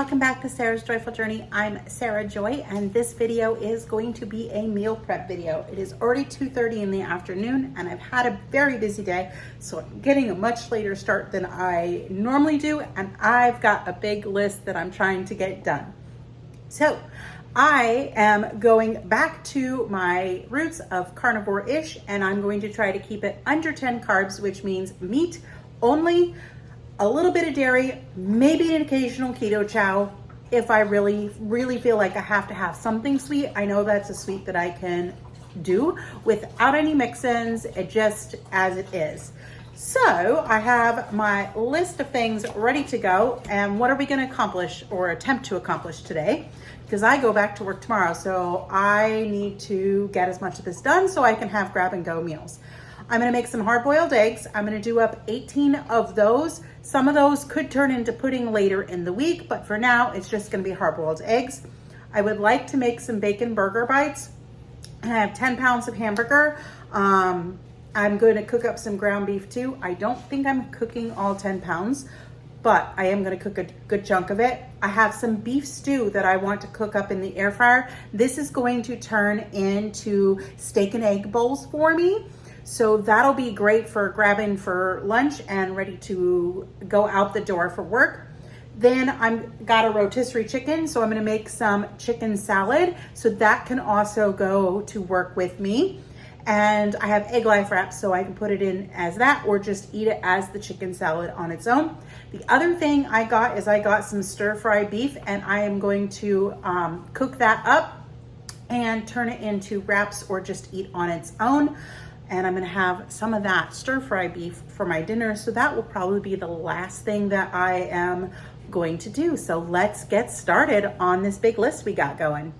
welcome back to Sarah's Joyful Journey. I'm Sarah Joy, and this video is going to be a meal prep video. It is already 2:30 in the afternoon, and I've had a very busy day, so I'm getting a much later start than I normally do, and I've got a big list that I'm trying to get done. So I am going back to my roots of carnivore-ish, and I'm going to try to keep it under 10 carbs, which means meat only, a little bit of dairy, maybe an occasional keto chow if I really feel like I have to have something sweet. I know that's a sweet that I can do without any mix-ins, just as it is. So I have my list of things ready to go, and what are we going to accomplish or attempt to accomplish today? Because I go back to work tomorrow, so I need to get as much of this done so I can have grab and go meals. I'm gonna make some hard-boiled eggs. I'm gonna do up 18 of those. Some of those could turn into pudding later in the week, but for now, it's just gonna be hard-boiled eggs. I would like to make some bacon burger bites. I have 10 pounds of hamburger. I'm gonna cook up some ground beef too. I don't think I'm cooking all 10 pounds, but I am gonna cook a good chunk of it. I have some beef stew that I want to cook up in the air fryer. This is going to turn into steak and egg bowls for me. So that'll be great for grabbing for lunch and ready to go out the door for work. Then I've got a rotisserie chicken, so I'm gonna make some chicken salad. So that can also go to work with me. And I have egg life wraps, so I can put it in as that or just eat it as the chicken salad on its own. The other thing I got some stir fry beef, and I am going to cook that up and turn it into wraps or just eat on its own. And I'm gonna have some of that stir fry beef for my dinner. So that will probably be the last thing that I am going to do. So let's get started on this big list we got going.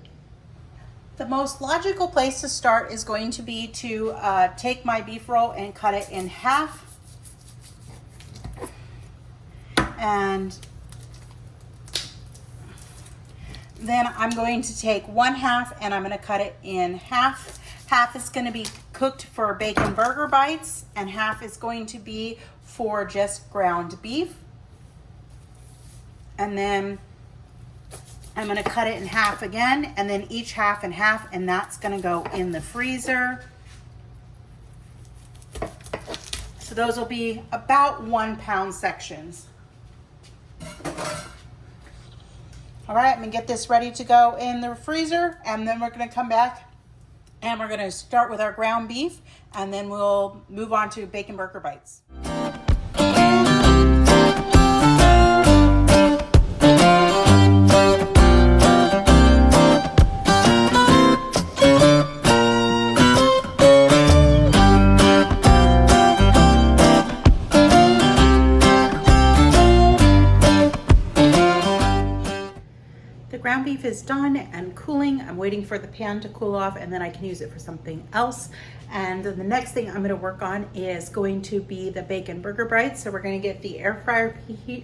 The most logical place to start is going to be to take my beef roll and cut it in half. And then I'm going to take one half and I'm gonna cut it in half. Half is gonna be cooked for bacon burger bites, and half is going to be for just ground beef. And then I'm gonna cut it in half again, and then each half in half, and that's gonna go in the freezer. So those will be about 1 pound sections. All right, I'm gonna get this ready to go in the freezer, and then we're gonna come back and we're gonna start with our ground beef, and then we'll move on to bacon burger bites. Ground beef is done and cooling. I'm waiting for the pan to cool off, and then I can use it for something else. And then the next thing I'm going to work on is going to be the bacon burger bites. So we're going to get the air fryer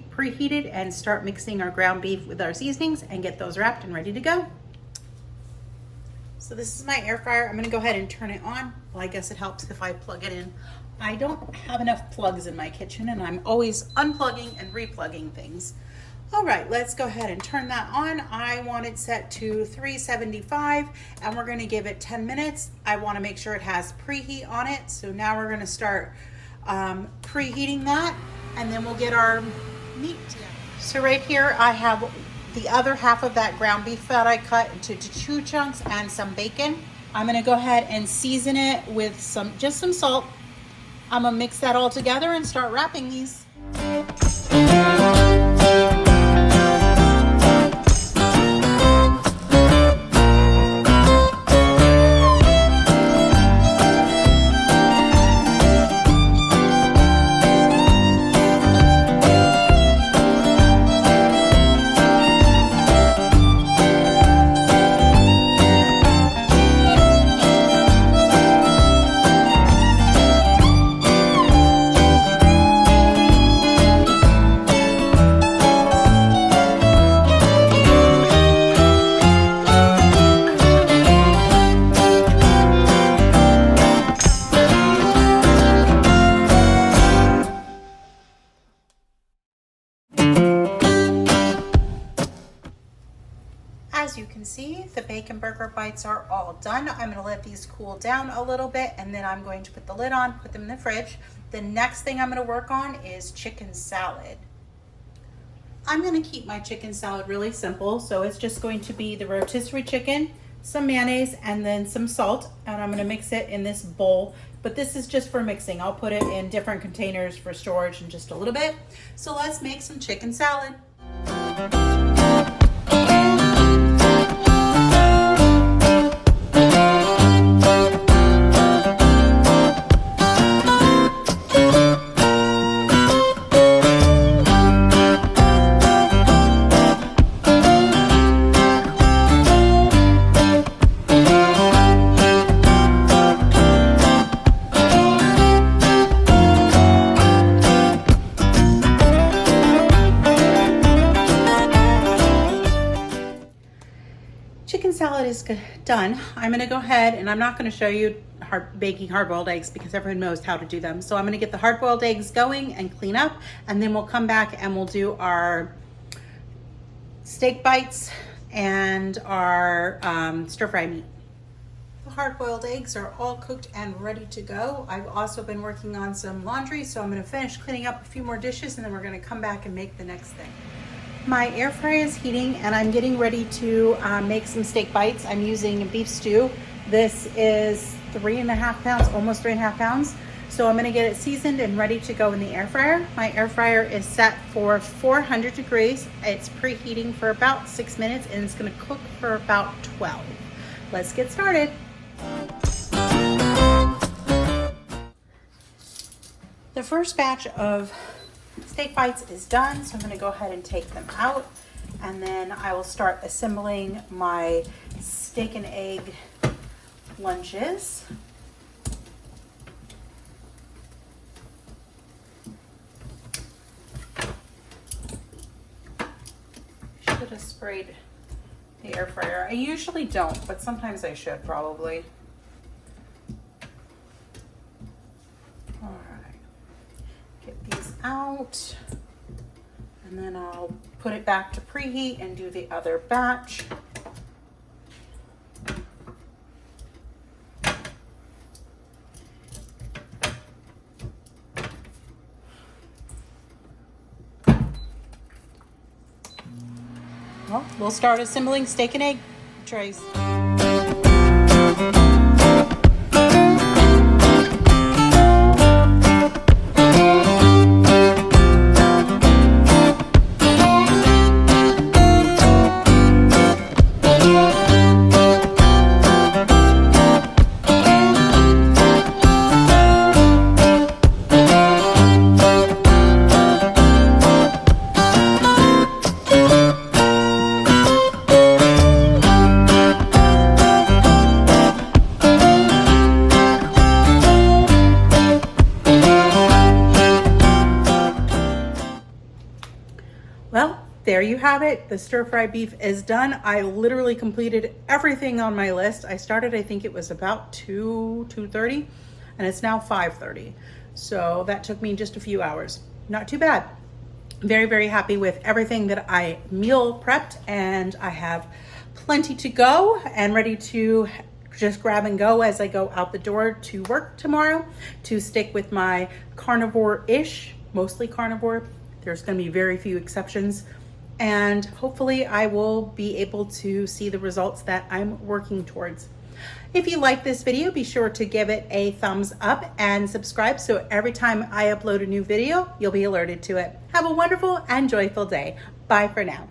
preheated and start mixing our ground beef with our seasonings and get those wrapped and ready to go. So this is my air fryer. I'm going to go ahead and turn it on. Well, I guess it helps if I plug it in. I don't have enough plugs in my kitchen, and I'm always unplugging and replugging things. All right, let's go ahead and turn that on. I want it set to 375, and we're gonna give it 10 minutes. I wanna make sure it has preheat on it. So now we're gonna start preheating that, and then we'll get our meat together. So right here, I have the other half of that ground beef that I cut into 2 chunks and some bacon. I'm gonna go ahead and season it with just some salt. I'm gonna mix that all together and start wrapping these. see the bacon burger bites are all done. I'm gonna let these cool down a little bit, and then I'm going to put the lid on, put them in the fridge. The next thing I'm gonna work on is chicken salad. I'm gonna keep my chicken salad really simple, so it's just going to be the rotisserie chicken, some mayonnaise, and then some salt, and I'm gonna mix it in this bowl. But this is just for mixing. I'll put it in different containers for storage in just a little bit. So let's make some chicken salad. Chicken salad is done. I'm gonna go ahead, and I'm not gonna show you baking hard-boiled eggs because everyone knows how to do them. So I'm gonna get the hard-boiled eggs going and clean up, and then we'll come back and we'll do our steak bites and our stir-fry meat. The hard-boiled eggs are all cooked and ready to go. I've also been working on some laundry, so I'm gonna finish cleaning up a few more dishes, and then we're gonna come back and make the next thing. My air fryer is heating, and I'm getting ready to make some steak bites. I'm using a beef stew. This is 3.5 pounds, almost 3.5 pounds. So I'm gonna get it seasoned and ready to go in the air fryer. My air fryer is set for 400 degrees. It's preheating for about 6 minutes, and it's gonna cook for about 12. Let's get started. The first batch of steak bites is done, so I'm going to go ahead and take them out, and then I will start assembling my steak and egg lunches. Should have sprayed the air fryer. I usually don't, but sometimes I should probably. Out, and then I'll put it back to preheat and do the other batch. Well, we'll start assembling steak and egg trays. Well, there you have it. The stir-fry beef is done. I literally completed everything on my list. I started, I think it was about 2:30, and it's now 5:30. So that took me just a few hours. Not too bad. Very, very happy with everything that I meal prepped, and I have plenty to go and ready to just grab and go as I go out the door to work tomorrow to stick with my carnivore-ish, mostly carnivore. There's going to be very few exceptions, and hopefully I will be able to see the results that I'm working towards. If you like this video, be sure to give it a thumbs up and subscribe so every time I upload a new video, you'll be alerted to it. Have a wonderful and joyful day. Bye for now.